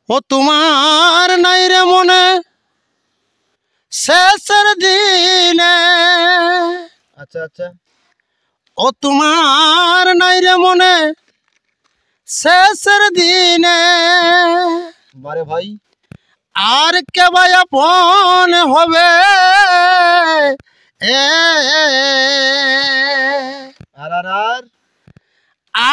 ও তোমার নাই রে মনে শেষের দিনে। আচ্ছা আচ্ছা। ও তোমার নাই রে মনে শেষের দিনে। বারে ভাই, আর কে ভাই আপন হবে এ আর আর আর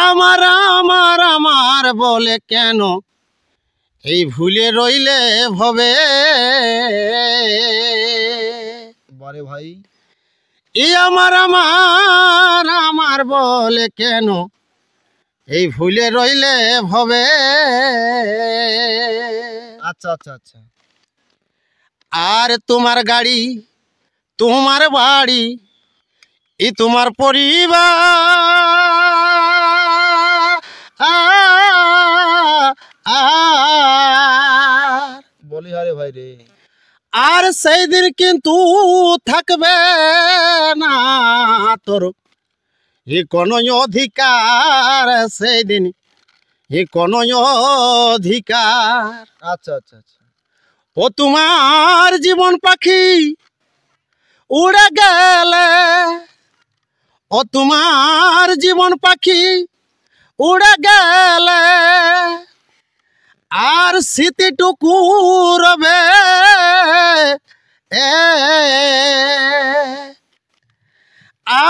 আমার আমার আমার বলে কেন এই ভুলে রইলে ভবে। বারে ভাই, এই আমার আমার আমার বলে কেন এই ভুলে রইলে ভবে। আচ্ছা আচ্ছা আচ্ছা। আর তোমার গাড়ি তোমার বাড়ি এই তোমার পরিবার। বলি হারে ভাই রে, আর সেই দিন কিন্তু থাকবে না তোর এ কোন অধিকার। সেই দিন এ কোন অধিকার। আচ্ছা আচ্ছা আচ্ছা। ও তোমার জীবন পাখি উড়ে গেলে। ও তোমার জীবন পাখি উড়ে গেলে আর স্মৃতিটুকু রবে এ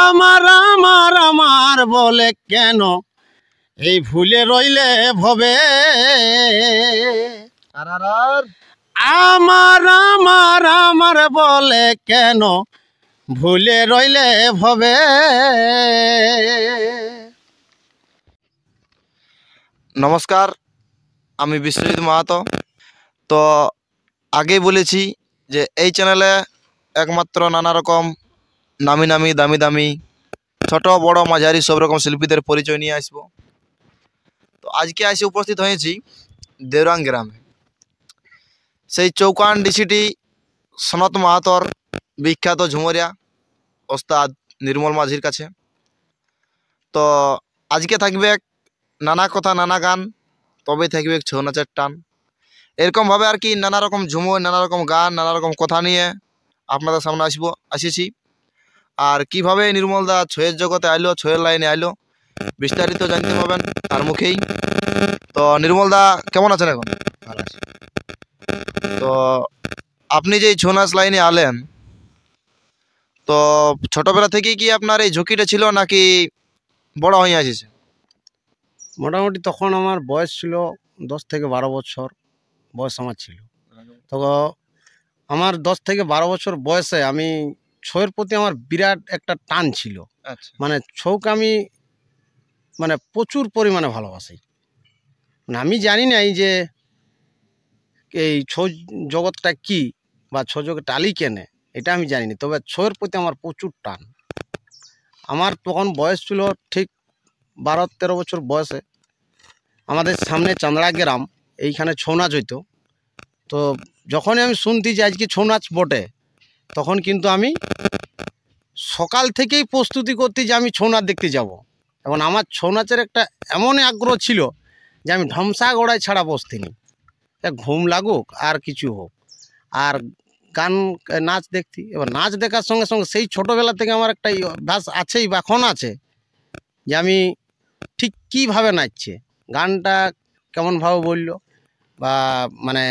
আমার আমার আমার বলে কেন এই ভুলে রইলে ভবে। আর আর আর আমার আমার আমার বলে কেন ভুলে রইলে ভবে। নমস্কার, আমি বিশ্বজিৎ মাহাতো। তো আগেই বলেছি যে এই চ্যানেলে একমাত্র নানা রকম নামি নামি দামি দামি ছোট বড় মাঝারি সব রকম শিল্পীদের পরিচয় নিয়ে আসবো। তো আজকে এসে উপস্থিত হয়েছি দেওরাং গ্রামে, সেই চৌকান ডিসিটি সনত মাহাতোর বিখ্যাত ঝুমরিয়া ওস্তাদ নির্মল মাঝির কাছে। তো আজকে থাকবে নানা কথা নানা গান, তবে থাকবে ছৌ নাচের টান। এরকমভাবে আর কি নানা রকম ঝুমুর, নানা রকম গান, নানা রকম কথা নিয়ে আপনাদের সামনে আসিছি। আর কিভাবে নির্মলদা ছয়ের জগতে আইলো, ছয়ের লাইনে আইলো, বিস্তারিত জানতে পাবেন তার মুখেই। তো নির্মলদা কেমন আছেন এখন? ভালো আছে। তো আপনি যে ছৌ নাচ লাইনে আলেন, তো ছোটবেলা থেকেই কি আপনার এই ঝুঁকিটা ছিল নাকি বড় হয়ে আসছে? মোটামুটি তখন আমার বয়স ছিল 10 থেকে 12 বছর বয়স আমার ছিল। তো আমার 10 থেকে 12 বছর বয়সে আমি ছৌয়ের প্রতি আমার বিরাট একটা টান ছিল। আচ্ছা মানে ছৌকে আমি মানে প্রচুর পরিমাণে ভালোবাসি। মানে আমি জানি নাই যে এই ছৌ জগৎটা কি বা ছৌ জগৎ টালি কেনে, এটা আমি জানিনি। তবে ছৌয়ের প্রতি আমার প্রচুর টান। আমার তখন বয়স ছিল ঠিক 12-13 বছর বয়সে। আমাদের সামনে চান্দড়া গ্রাম, এইখানে ছৌ নাচ হইতো। তো যখনই আমি শুনতি যে আজকে ছৌ নাচ বটে, তখন কিন্তু আমি সকাল থেকেই প্রস্তুতি করতে যে আমি ছৌ নাচ দেখতে যাব। এবং আমার ছৌ নাচের একটা এমনই আগ্রহ ছিল যে আমি ঢমসা গোড়ায় ছাড়া বসতিনি, ঘুম লাগুক আর কিছু হোক, আর গান নাচ দেখতি। এবার নাচ দেখার সঙ্গে সঙ্গে সেই ছোটোবেলা থেকে আমার একটা অভ্যাস আছেই বা এখন আছে যে আমি ঠিক কীভাবে নাচছে, গানটা কেমনভাবে বললো বা মানে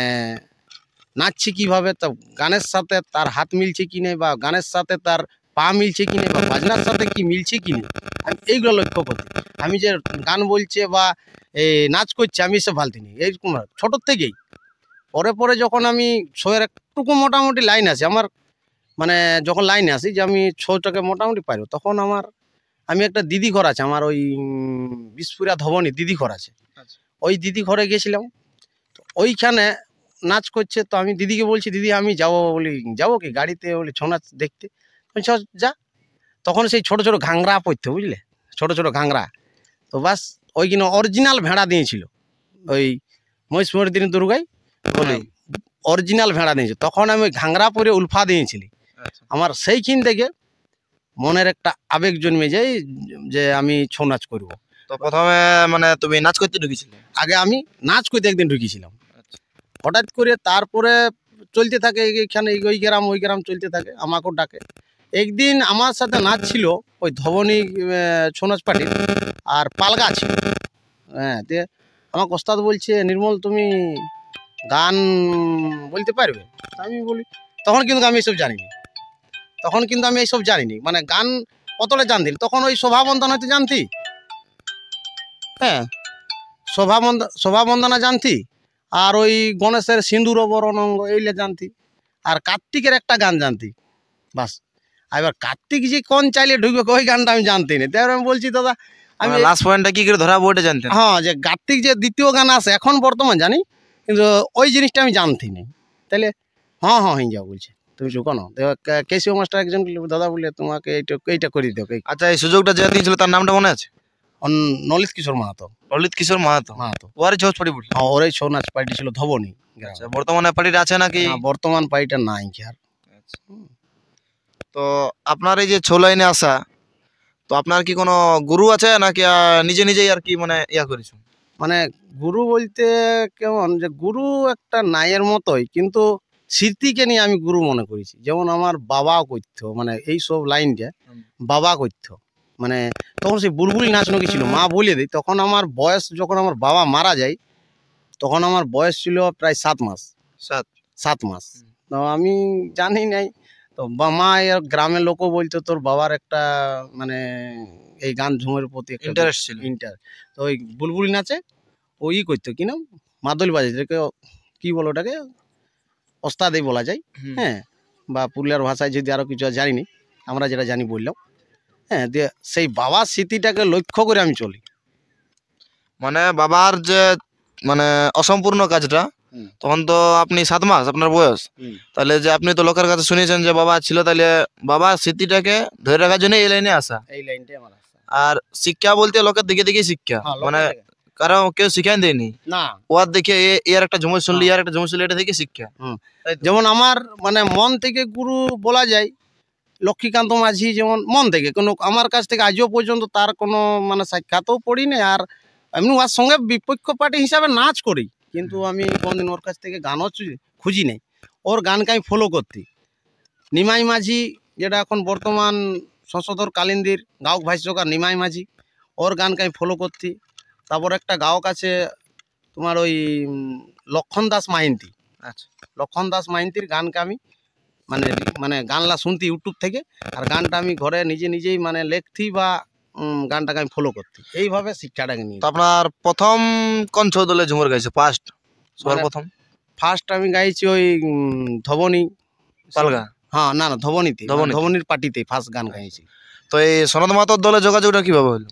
নাচছি কীভাবে, তো গানের সাথে তার হাত মিলছে কি নেই, বা গানের সাথে তার পা মিলছে কি নেই, বা বাজনার সাথে কি মিলছে কি নেই, আমি এইগুলো লক্ষ্য করছি। আমি যে গান বলছে বা এই নাচ করছে আমি এসব ভালতি নি, এইরকম ছোটোর থেকেই। পরে পরে যখন আমি ছৌয়ের একটুকু মোটামুটি লাইন আছে আমার, মানে যখন লাইনে আসি যে আমি ছৌটাকে মোটামুটি পারব, তখন আমি একটা দিদি ঘর আছে আমার, ওই বিশপুরা ধবনী দিদি ঘর আছে, ওই দিদি ঘরে গেছিলাম। তো ওইখানে নাচ করছে, তো আমি দিদিকে বলছি, দিদি আমি যাবো, বলি যাবো কি গাড়িতে, বলি ছৌ নাচ দেখতে। যা। তখন সেই ছোট ছোট ঘাংরা পড়তে, বুঝলে, ছোট ছোট ঘাংরা। তো বাস ওইখানে অরিজিনাল ভেড়া দিয়েছিল, ওই মহিষমর্দিনী দুর্গায় বলে অরিজিনাল ভেড়া দিয়েছে। তখন আমি ওই ঘাংরা পরে উলফা দিয়েছিলি। আমার সেইখান থেকে মনের একটা আবেগ জন্মে যায় যে আমি ছৌ নাচ করবো। তো প্রথমে মানে তুমি নাচ করতে ঢুকেছিলে? আগে আমি নাচ করতে একদিন ঢুকেছিলাম। হঠাৎ করে তারপরে চলতে থাকে এইখানে ওই গ্রাম ওই গ্রাম চলতে থাকে, আমাকেও ডাকে। একদিন আমার সাথে নাচ ছিল ওই ধবনী ছৌ নাচ পার্টির, আর পালগা ছিল। হ্যাঁ, দিয়ে আমাকে ওস্তাদ বলছে, নির্মল তুমি গান বলতে পারবে? আমি বলি, তখন কিন্তু আমি এইসব জানিনি, মানে গান অতটা জানতি না। তখন ওই শোভাবন্দনা হয়তো জানতি, হ্যাঁ শোভাবন্দনা জানতি, আর ওই গণেশের সিঁদুর বরণঙ্গ এইলে জানতি, আর কার্তিকের একটা গান জানতি, বাস। এবার কার্তিক যে কোন চাইলে ঢুকবে ওই গানটা আমি জানতি না। তারপর আমি বলছি, দাদা আমি লাস্ট পয়েন্টটা কি করে ধরা ওটা জানতেন? হ্যাঁ, যে কার্তিক যে দ্বিতীয় গান আছে এখন বর্তমান জানি, কিন্তু ওই জিনিসটা আমি জানতি না। তাহলে হ্যাঁ হয়ে যাও বলছে, তুমি চুকো না। কেসিও মাস্টার একজন দাদা বললে তোমাকে এইটা করে দিও। আচ্ছা, এই সুযোগটা যে দিয়েছিল তার নামটা মনে আছে? ললিত কিশোর মাহাতো। ললিত কিশোর মাহাতো। ওয়ারে ছৌ পার্টি পড়ি। হ্যাঁ, ওরাই ছৌ নাচ পার্টি ছিল ধবনী। আচ্ছা, বর্তমানে পার্টিটা আছে নাকি? বর্তমান পার্টিটা নাই কি আর। তো আপনার এই যে ছৌ লাইনে আসা, তো আপনার কি কোনো গুরু আছে নাকি নিজে নিজেই আর কি মানে করেছো? মানে গুরু বলতে কেমন, যে গুরু একটা নাইয়ের মতোই, কিন্তু স্মৃতিকে নিয়ে আমি গুরু মনে করেছি। যেমন আমার বাবা করতো, মানে এই সব লাইনটা বাবা করতো। মানে তখন সেই বুলবুলি নাচানো কি ছিল, মা বলে দিই, তখন আমার বয়স, যখন আমার বাবা মারা যায় তখন আমার বয়স ছিল প্রায় 7 মাস। 7 মাস। তো আমি জানি নাই, তো মা আর গ্রামের লোকও বলতো তোর বাবার একটা মানে এই গান ঝুমের প্রতি ইন্টারেস্ট ছিল। তো ওই বুলবুলি নাচে ওই করতো, কি নাম, মাদল বাজে, যেটাকে কি বলো ওটাকে, ওস্তাদই বলা যায়। হ্যাঁ, বা পুরুলিয়ার ভাষায় যদি আরো কিছু জানিনি, আমরা যেটা জানি বললাম। হ্যাঁ, দিয়ে সেই বাবার স্মৃতিটাকে লক্ষ্য করে আমি চলি। মানে বাবার যে মানে অসম্পূর্ণ কাজটা, তখন তো আপনি 7 মাস আপনার বয়স, তাহলে যে আপনি তো লোকের কাছে শুনেছেন যে বাবা ছিল, তাহলে বাবার স্মৃতিটাকে ধরে রাখার জন্য এই লাইনে আসা। এই লাইনটাই আমার আসা। আর শিক্ষা বলতে লোকের দিকে দিকে শিক্ষা, মানে কারণ কেউ শিখাই দেয়নি না, ওর দেখে এর একটা ঝুমুর শুনলি, আর একটা ঝুমুর শুনলি, এটা থেকে শিক্ষা। যেমন আমার মানে মন থেকে গুরু বলা যায় লক্ষ্মীকান্ত মাঝি, যেমন মন থেকে কোনো আমার কাছ থেকে আজও পর্যন্ত তার কোনো মানে সাক্ষাৎও পড়িনি, আর এমনি ওর সঙ্গে বিপক্ষ পার্টি হিসাবে নাচ করি, কিন্তু আমি কোনদিন ওর কাছ থেকে গানও খুঁজি নেই। ওর গানকে আমি ফলো করতি। নিমাই মাঝি, যেটা এখন বর্তমান সংসদর কালিন্দির গায়ক ভাষ্যকার নিমাই মাঝি, ওর গানকে আমি ফলো করতি। তারপর একটা গায়ক আছে তোমার ওই লক্ষণ দাস মাহিন্তি। আচ্ছা, লক্ষণ দাস মাহিন্তির গানকে আমি মানে মানে গানলা শুনতি ইউটিউব থেকে, আর গানটা আমি ঘরে নিজেই মানে লেখতি, বা গানটাকে আমি ফলো করতি। এইভাবে শিক্ষাটাকে নিয়ে। তো আপনার প্রথম কোন ছৌ দলে ঝুমুর গাইছে সবার প্রথম? ফার্স্ট আমি গাইছি ওই ধবনী পালগা। হ্যাঁ, না ধবনীতে, ধবনীর পার্টিতে ফার্স্ট গান গাইছি। তো এই সনদ মাহাতোর দলে যোগাযোগটা কিভাবে হলো?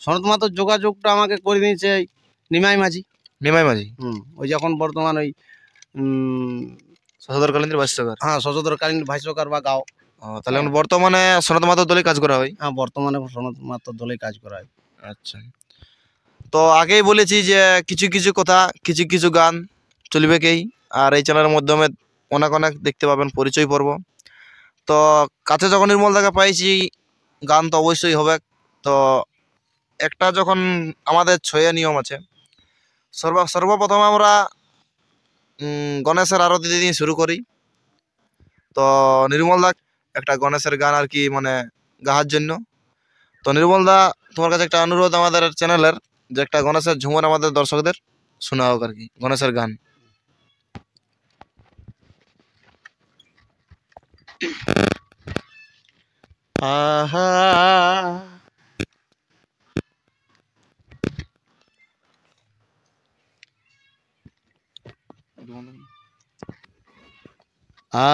সনত মাহাতোর যোগাযোগটা আমাকে করে দিয়েছে নিমাই মাঝি। ওই যখন বর্তমান ওই সশোদরকালীন ভাষ্যকার। হ্যাঁ, সশোদরকালীন ভাষ্যকার বা গাও। তাহলে বর্তমানে সনত মাহাতোর দলে কাজ করা হয়? হ্যাঁ, বর্তমানে সনত মাহাতোর দলে কাজ করা হয়। আচ্ছা, তো আগেই বলেছি যে কিছু কিছু কথা, কিছু কিছু গান চলবেকেই, আর এই চ্যানেলের মাধ্যমে অনেক দেখতে পাবেন পরিচয় পর্ব। তো কাছে যখন নির্মল দাকে পাইছি, গান তো অবশ্যই হবে। তো একটা যখন আমাদের ছয়ে নিয়ম আছে, সর্বপ্রথম আমরা গণেশের আরতি দিয়ে শুরু করি। তো নির্মল দা একটা গণেশের গান আর কি মানে গাওয়ার জন্য। তো নির্মল দা, তোমার কাছে একটা অনুরোধ আমাদের চ্যানেলের, যে একটা গণেশের ঝুমুর আমাদের দর্শকদের শোনা হোক আর কি, গণেশের গান। আহা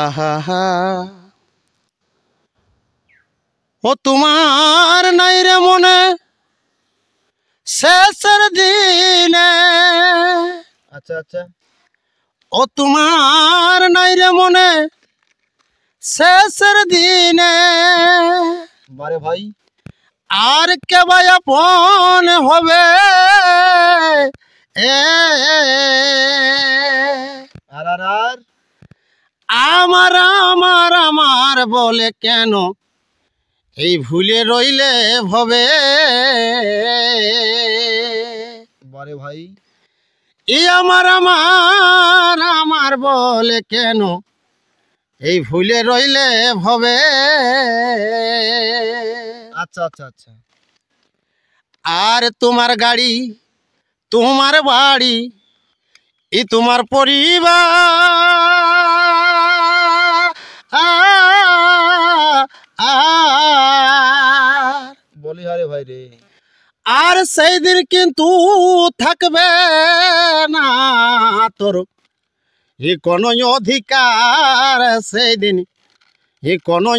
আহা ও তোমার নাই রে মনে শেষের দিনে। আচ্ছা আচ্ছা। ও তোমার নাই রে মনে শেষের দিনে, বারে ভাই, আর কে ভাই আপন হবে এ আর আর আর আমার আমার আমার বলে কেন এই ভুলে রইলে ভবে। বারে ভাই, এই আমার আমার আমার বলে কেন এই ভুলে রইলে ভবে। আচ্ছা আচ্ছা আচ্ছা। আর তোমার গাড়ি তোমার বাড়ি ই তোমার পরিবার বলি হারে ভাই রে। আর সেই দিন কিন্তু থাকবে না তোর ই কোনো অধিকার, সেই দিন ই কোনো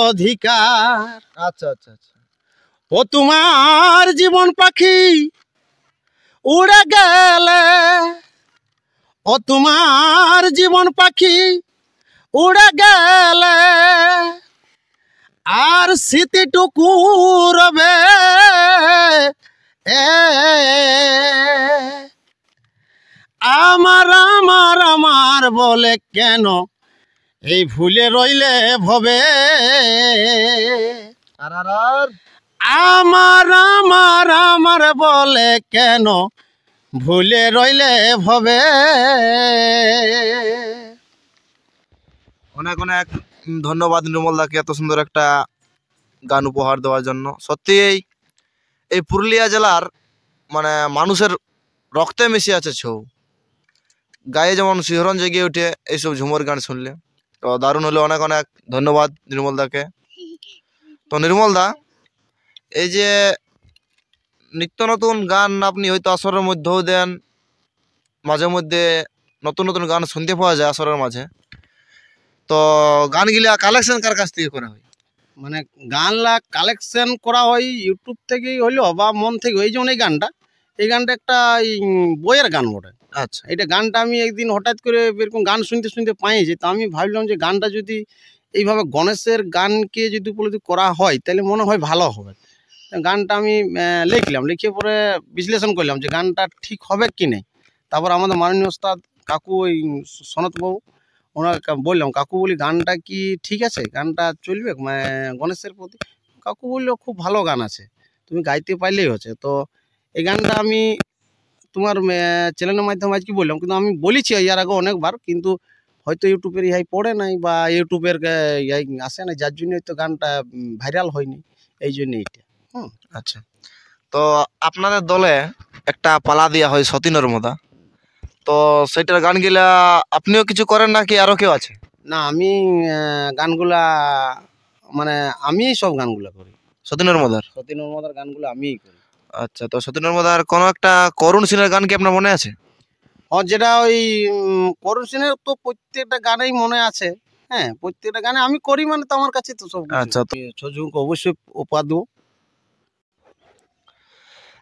অধিকার। আচ্ছা আচ্ছা আচ্ছা। ও তোমার জীবন পাখি উড়ে গেলে, ও তোমার জীবন পাখি উড়ে গেলে আর স্মৃতিটুকু রবে এ আমার আমার আমার বলে কেন এই ভুলে রইলে ভবে। আর আর আর আমার আমার আমার বলে কেন ভুলে রইলে ভবে। অনেক অনেক ধন্যবাদ নির্মল দাকে এত সুন্দর একটা গান উপহার দেওয়ার জন্য। সত্যি এই পুরুলিয়া জেলার মানে মানুষের রক্তে মিশে আছে ছৌ। গায়ে যেমন শিহরণ জেগে ওঠে এইসব ঝুমুর গান শুনলে। তো দারুণ হলো, অনেক অনেক ধন্যবাদ নির্মল দাকে। তো নির্মল দা, এই যে নিত্য নতুন গান আপনি হয়তো আসরের মধ্যেও দেন, মাঝে মধ্যে নতুন নতুন গান শুনতে পাওয়া যায় আসরের মাঝে, তো গানগুলা কালেকশন কার কাছ থেকে করা হয়? মানে গানলা কালেকশন করা হয় ইউটিউব থেকেই হইলো বা মন থেকে। এই যেমন এই গানটা একটা বইয়ের গান বটে। আচ্ছা এটা গানটা আমি একদিন হঠাৎ করে এরকম গান শুনতে শুনতে পাইছি, তো আমি ভাবলাম যে গানটা যদি এইভাবে গণেশের গানকে যদি উপলব্ধি করা হয় তাহলে মনে হয় ভালো হবে। গানটা আমি লিখলাম, লিখে পরে বিশ্লেষণ করলাম যে গানটা ঠিক হবে কি নেই। তারপর আমাদের মাননীয় ওস্তাদ কাকু ওই সনৎবাবু ওনাকে বললাম, কাকু বলি গানটা কি ঠিক আছে, গানটা চলবে মানে গণেশের প্রতি? কাকু বললো খুব ভালো গান আছে, তুমি গাইতে পারলেই হচ্ছে। তো এই গানটা আমি তোমার চ্যানেলের মাধ্যমে আজকে বললাম, কিন্তু আমি বলেছি এর আগে অনেকবার, কিন্তু হয়তো ইউটিউবের ইহাই পড়ে নাই বা ইউটিউবের ইয়াই আসে না, যার জন্য হয়তো গানটা ভাইরাল হয়নি, এই জন্য এইটা। আচ্ছা। তো আপনাদের দলে একটা পালা দেওয়া হয় সতী নর্মদা, তো সেটার গানগুলা আপনিও কিছু করেন নাকি আরো কেউ আছে? না, আমি গানগুলা মানে আমিই সব গানগুলা করি, সতী নর্মদার। সতী নর্মদার গানগুলো আমিই করি। আচ্ছা, তো সতী নর্মদার কোনো একটা করুণ সিনের গান কি আপনার মনে আছে? যেটা ওই করুণ সিনের তো প্রত্যেকটা গানেই মনে আছে। হ্যাঁ, প্রত্যেকটা গানে আমি করি, মানে তো আমার কাছে তো সব আচ্ছা, ছজুকে অবশ্যই উপহার দেবো।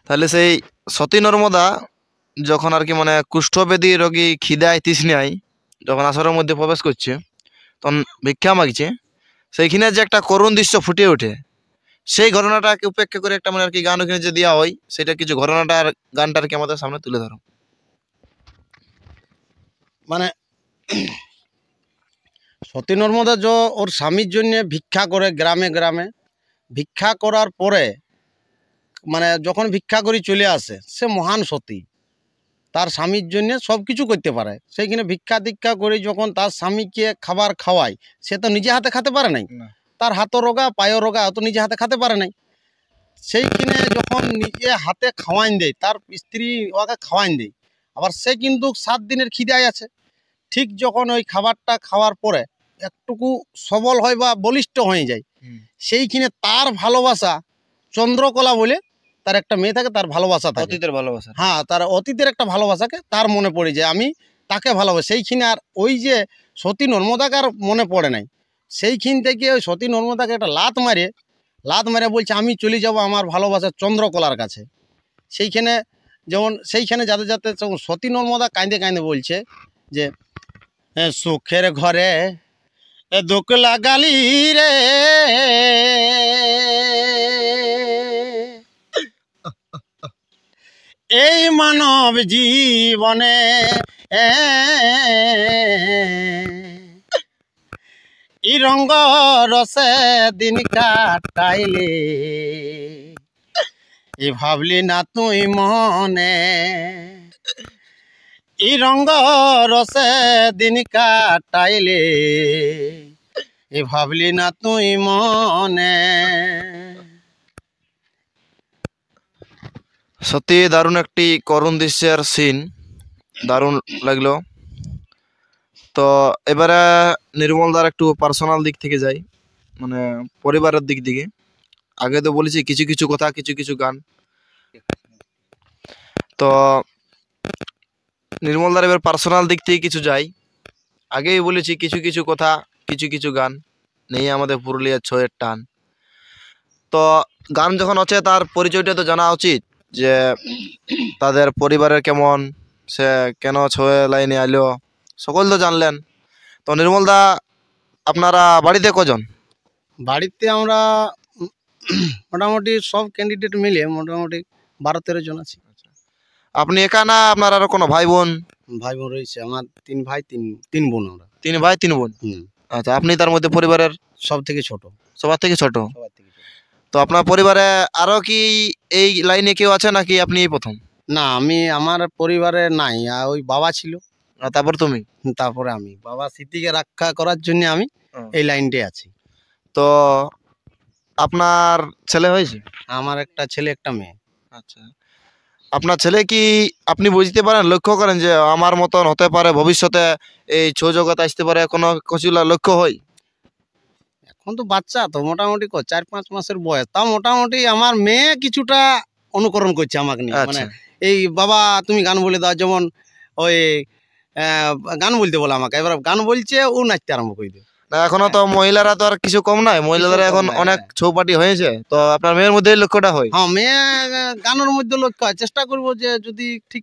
তাহলে সেই সতী নর্মদা যখন আর কি মানে কুষ্ঠবেদী রোগী খিদায় তৃষ্ণায় যখন আসরের মধ্যে প্রবেশ করছে, তখন ভিক্ষা মাগছে, সেইখানে যে একটা করুণ দৃশ্য ফুটে ওঠে, সেই ঘটনাটাকে উপেক্ষা করে একটা মানে আর কি গান ওখানে যে দেওয়া হয়, সেটা কিছু ঘটনাটার গানটা আর কি আমাদের সামনে তুলে ধরো। মানে সতী নর্মদা ওর স্বামীর জন্য ভিক্ষা করে গ্রামে গ্রামে। ভিক্ষা করার পরে মানে যখন ভিক্ষা করে চলে আসে, সে মহান সতী, তার স্বামীর জন্য সব কিছু করতে পারে। সেইখানে ভিক্ষা দীক্ষা করে যখন তার স্বামীকে খাবার খাওয়ায়, সে তো নিজে হাতে খেতে পারে নাই, তার হাতও রোগা পায়ও রোগা, অত নিজে হাতে খেতে পারে নাই। সেইখানে যখন নিজে হাতে খাওয়াইন দেয়, তার স্ত্রী ওকে খাওয়াইন দেয়, আবার সে কিন্তু 7 দিনের খিদায় আছে। ঠিক যখন ওই খাবারটা খাওয়ার পরে একটুকু সবল হয় বা বলিষ্ঠ হয়ে যায়, সেইখানে তার ভালোবাসা চন্দ্রকলা বলে তার একটা মেয়ে থাকে, তার ভালোবাসা থাকে, অতীতের ভালোবাসা। হ্যাঁ, তার অতীতের একটা ভালোবাসাকে তার মনে পড়ে যায়, আমি তাকে ভালোবাসি। সেইখানে আর ওই যে সতী নর্মদাকে আর মনে পড়ে নাই। সেইখান থেকে ওই সতী নর্মদাকে একটা লাত মারে বলছে আমি চলে যাব আমার ভালোবাসার চন্দ্রকলার কাছে। সেইখানে সেইখানে যাতে যাতে সতী নর্মদা কাঁদে কাঁদে বলছে যে সুখের ঘরে দুঃখ লাগালি রে, এই মানব জীবনে ই রঙ্গ রসে দিন কাটাইলে, এ ভাবলি না তুই মনে, এই রঙ্গ রসে দিন কাটাইলে এ ভাবলি না তুই মনে। সত্যি দারুণ একটি করুণ দৃশ্যের সিন, দারুণ লাগলো। তো এবারে নির্মলদার একটু পার্সোনাল দিক থেকে যাই, মানে পরিবারের দিক থেকে। আগে তো বলেছি কিছু কিছু কথা, কিছু কিছু গান। তো নির্মলদার এবার পার্সোনাল দিক থেকে কিছু যাই। আগেই বলেছি কিছু কিছু কথা, কিছু কিছু গান নেই আমাদের পুরুলিয়ার ছয়ের টান। তো গান যখন আছে তার পরিচয়টা তো জানা উচিত, যে তাদের পরিবারের কেমন, সে কেন ছয়ে লাইনে আইলো, সকল তো জানলেন। তো নির্মলদা, আপনারা বাড়িতে কজন? বাড়িতে আমরা মোটামুটি সব ক্যান্ডিডেট মিলে মোটামুটি 12-13 জন আছি। আপনি একা না আপনার আরো কোনো ভাই বোন? ভাই বোন রয়েছে আমার, 3 ভাই 3 বোন আমরা। 3 ভাই 3 বোন। হুম, আচ্ছা, আপনি তার মধ্যে পরিবারের সব থেকে ছোট। সবার থেকে ছোট। সবার থেকে ছোট। তো আপনার পরিবারে আরো কি এই লাইনে কেউ আছে নাকি আপনি এই প্রথম? না, আমি আমার পরিবারে নাই, ওই বাবা ছিল, আর তারপর তুমি? তারপরে আমি। বাবা স্মৃতিকে রক্ষা করার জন্য আমি এই লাইনটাই আছি। তো আপনার ছেলে হয়েছে? আমার একটা ছেলে একটা মেয়ে। আচ্ছা, আপনার ছেলে কি আপনি বুঝতে পারেন, লক্ষ্য করেন যে আমার মতন হতে পারে ভবিষ্যতে, এই ছৌ জগতে আসতে পারে, কোনো কিছু লক্ষ্য হয়? এখন তো বাচ্চা, তো মোটামুটি 4-5 মাসের বয়স, তাও মোটামুটি আমার মেয়ে কিছুটা অনুকরণ করছে আমাকে নিয়ে। মানে আচ্ছা, এই বাবা তুমি গান বলে দাও, যেমন ওই গান বলতে বলে আমাকে, এবার গান বলছে, ও নাচতে আরম্ভ করে দেবে। না এখনো তো মহিলারা তো আর কিছু কম নাই, মহিলারা কম এখন নাই, অনেক হ্যাঁ। ছৌপাটি হয়েছে। তো আপনার মেয়ের মধ্যে এই লক্ষ্যটা হয়? হ্যাঁ, মেয়ে গানের মধ্যে লক্ষ্য হয়, চেষ্টা করবো যে যদি ঠিক